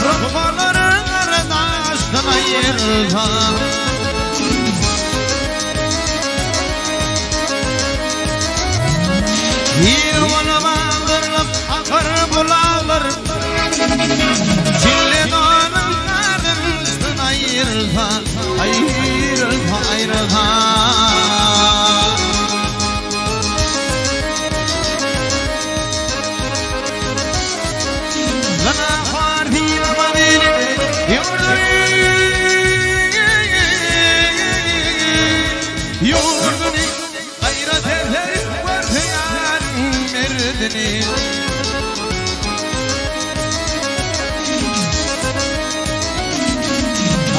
Babaların aradaştan ayırdan Bir olamalarım akar bulağlar Çilli dağının arasından ayırdan Lana farhi amadili yurduni gayret eder vartiyar merdini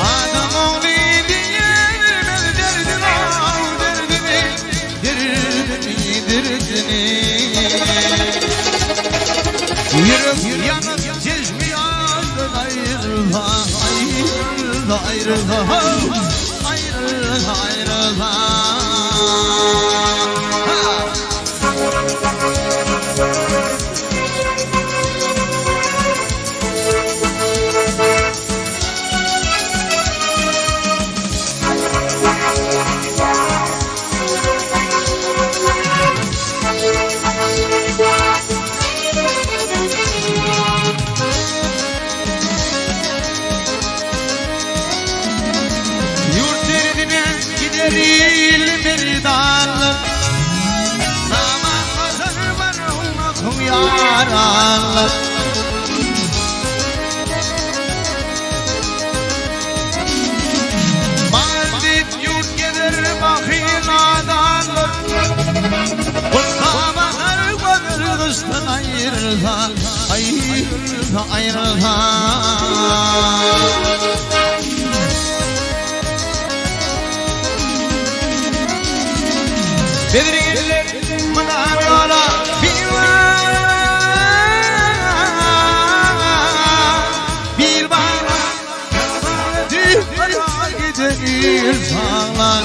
Adam oğli diyemez derdini Yürüp yanıp çeşmi ağzın ayrılda Meridanlar Nama hazır var olmak yaranlar Bandit yurt gelir bakil adanlar Kulkamalar varır kıştan ayırdan Bedirginler mınam yola bir bana dünyaya gider sağlar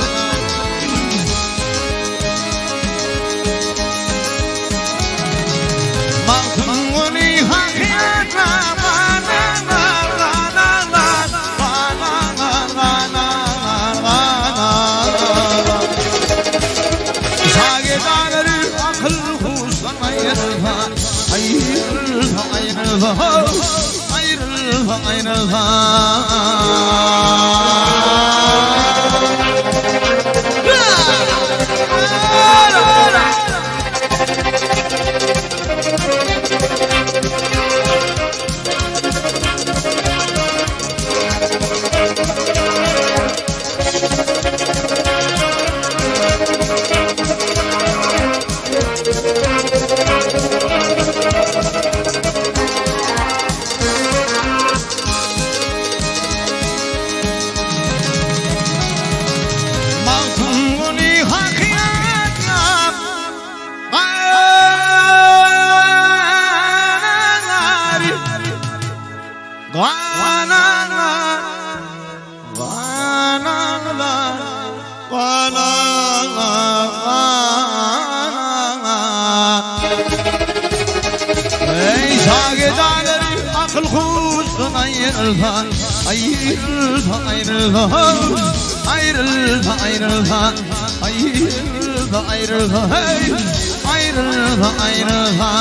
Maltımını hakiyatla ayrılda Ey sagedaları akıl kuştan ayrıldan ayrılda